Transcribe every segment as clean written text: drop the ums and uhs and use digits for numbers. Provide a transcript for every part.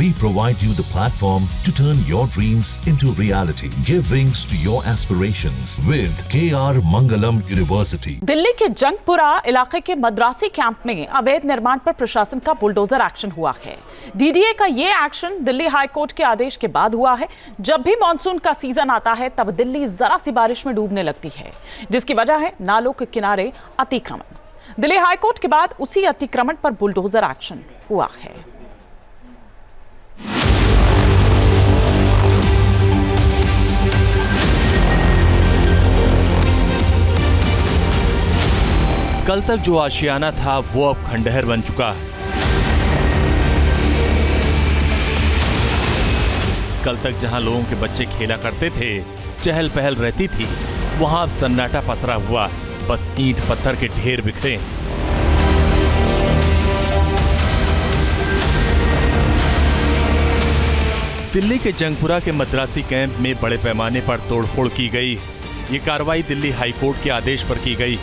We provide you the platform to turn your dreams into reality. Give wings to your aspirations with KR Mangalam University. Delhi के जंगपुरा इलाके के Madrasi camp में अवैध निर्माण पर प्रशासन का बुलडोजर एक्शन हुआ है। डीडीए का ये एक्शन दिल्ली हाई कोर्ट के आदेश के बाद हुआ है। जब भी मॉनसून का सीजन आता है तब दिल्ली जरा सी बारिश में डूबने लगती है, जिसकी वजह है नालों के किनारे अतिक्रमण। दिल्ली हाई कोर्ट के बाद उसी अतिक्रमण पर बुलडोजर एक्शन हुआ है। कल तक जो आशियाना था वो अब खंडहर बन चुका है। कल तक जहां लोगों के बच्चे खेला करते थे, चहल पहल रहती थी, वहां अब सन्नाटा पसरा हुआ, बस ईंट पत्थर के ढेर बिखरे। दिल्ली के जंगपुरा के मद्रासी कैंप में बड़े पैमाने पर तोड़फोड़ की गई। ये कार्रवाई दिल्ली हाई कोर्ट के आदेश पर की गई।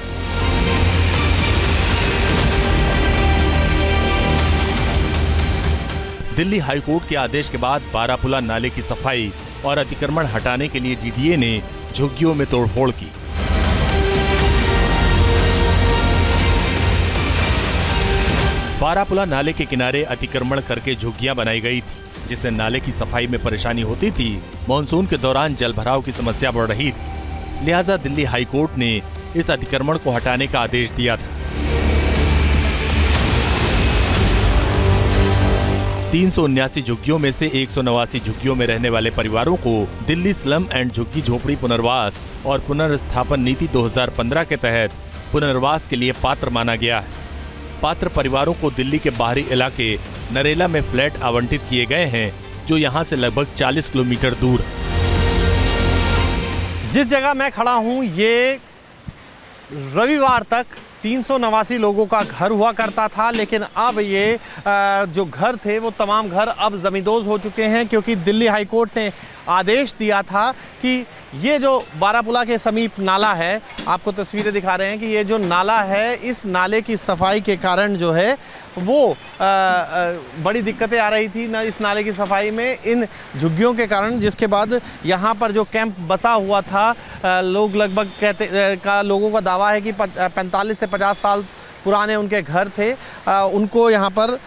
दिल्ली हाई कोर्ट के आदेश के बाद बारापुला नाले की सफाई और अतिक्रमण हटाने के लिए डीडीए ने झुग्गियों में तोड़फोड़ की। बारापुला नाले के किनारे अतिक्रमण करके झुग्गियां बनाई गई थी, जिससे नाले की सफाई में परेशानी होती थी। मॉनसून के दौरान जलभराव की समस्या बढ़ रही थी, लिहाजा दिल्ली हाई कोर्ट ने इस अतिक्रमण को हटाने का आदेश दिया था। 379 झुग्गियों में से 189 झुग्गियों में रहने वाले परिवारों को दिल्ली स्लम एंड झुग्गी झोपड़ी पुनर्वास और पुनर्स्थापन नीति 2015 के तहत पुनर्वास के लिए पात्र माना गया है। पात्र परिवारों को दिल्ली के बाहरी इलाके नरेला में फ्लैट आवंटित किए गए हैं, जो यहां से लगभग 40 किलोमीटर दूर। जिस जगह मैं खड़ा हूं, ये रविवार तक 389 लोगों का घर हुआ करता था, लेकिन अब ये जो घर थे वो तमाम घर अब ज़मींदोज़ हो चुके हैं, क्योंकि दिल्ली हाई कोर्ट ने आदेश दिया था कि ये जो बारापुला के समीप नाला है, आपको तस्वीरें दिखा रहे हैं कि ये जो नाला है, इस नाले की सफाई के कारण जो है वो बड़ी दिक्कतें आ रही थी ना इस नाले की सफाई में, इन झुग्गियों के कारण, जिसके बाद यहाँ पर जो कैंप बसा हुआ था, लोग लगभग लोगों का दावा है कि 45 से 50 साल पुराने उनके घर थे, उनको यहाँ पर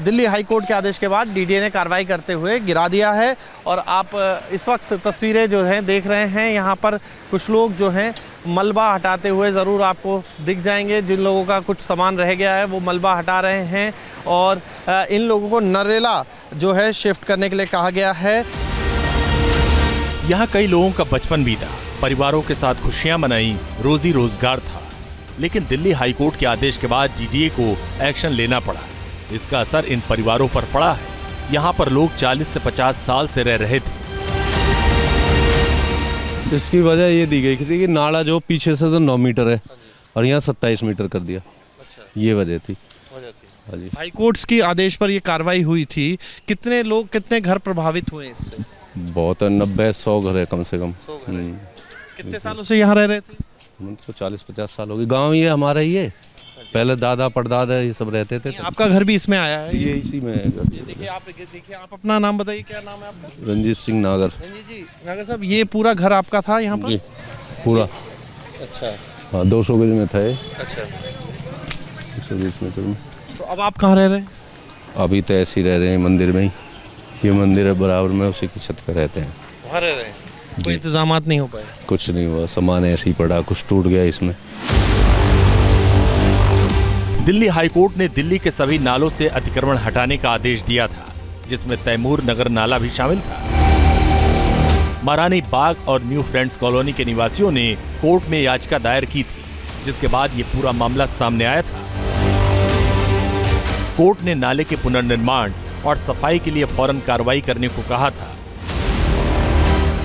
दिल्ली हाई कोर्ट के आदेश के बाद डीडीए ने कार्रवाई करते हुए गिरा दिया है। और आप इस वक्त तस्वीरें जो हैं देख रहे हैं, यहाँ पर कुछ लोग जो हैं मलबा हटाते हुए ज़रूर आपको दिख जाएंगे। जिन लोगों का कुछ सामान रह गया है वो मलबा हटा रहे हैं, और इन लोगों को नरेला जो है शिफ्ट करने के लिए कहा गया है। यहाँ कई लोगों का बचपन बीता, परिवारों के साथ खुशियां मनाई, रोजी रोजगार था, लेकिन दिल्ली हाई कोर्ट के आदेश के बाद डीडीए को एक्शन लेना पड़ा। इसका असर इन परिवारों पर पड़ा है। यहाँ पर लोग 40 से 50 साल से रह रहे थे। इसकी वजह ये दी गई थी कि नाला जो पीछे से तो 9 मीटर है और यहाँ 27 मीटर कर दिया। ये वजह थी। हाँ जी। हाई कोर्ट की आदेश पर ये कार्रवाई हुई थी। कितने लोग, कितने घर प्रभावित हुए इससे? बहुत 90-100 घर है कम से कम। कितने सालों से यहाँ रह रहे थे? तो 40-50 साल हो गए। गांव ये हमारा ही है, पहले दादा परदादा ये सब रहते थे। आपका घर भी इसमें आया है? ये इसी में है। देखिए आप अपना नाम बताइए, क्या नाम है आपका? रंजीत सिंह नागर। रंजीत जी, नागर साहब, ये पूरा घर आपका था यहाँ पर? जी पूरा। अच्छा। हाँ 200 गज में था ये। अच्छा। 120 मीटर में। तो अब आप कहाँ रह रहे हैं? अभी तो ऐसे ही रह रहे हैं मंदिर में ही। ये मंदिर है बराबर में, उसी की छत पे रहते हैं। वहाँ रह रहे हैं? कोई इंतजामात नहीं हो पाए? कुछ नहीं हुआ, सामान ऐसे ही पड़ा, कुछ टूट गया इसमें। दिल्ली हाई कोर्ट ने दिल्ली के सभी नालों से अतिक्रमण हटाने का आदेश दिया था, जिसमें तैमूर नगर नाला भी शामिल था। महारानी बाग और न्यू फ्रेंड्स कॉलोनी के निवासियों ने कोर्ट में याचिका दायर की थी, जिसके बाद ये पूरा मामला सामने आया था। कोर्ट ने नाले के पुनर्निर्माण और सफाई के लिए फौरन कार्रवाई करने को कहा था।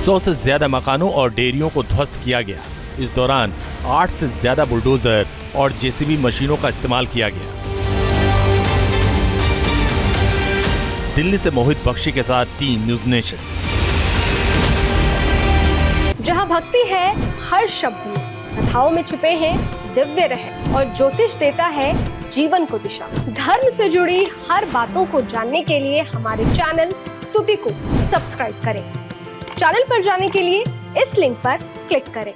100 से ज्यादा मकानों और डेयरियों को ध्वस्त किया गया। इस दौरान 8 से ज्यादा बुलडोजर और जेसीबी मशीनों का इस्तेमाल किया गया। दिल्ली से मोहित बख्शी के साथ टीम न्यूज़ नेशन। जहां भक्ति है हर शब्द में, कथाओं में छुपे हैं दिव्य रहस्य और ज्योतिष देता है जीवन को दिशा। धर्म से जुड़ी हर बातों को जानने के लिए हमारे चैनल स्तुति को सब्सक्राइब करें। चैनल पर जाने के लिए इस लिंक पर क्लिक करें।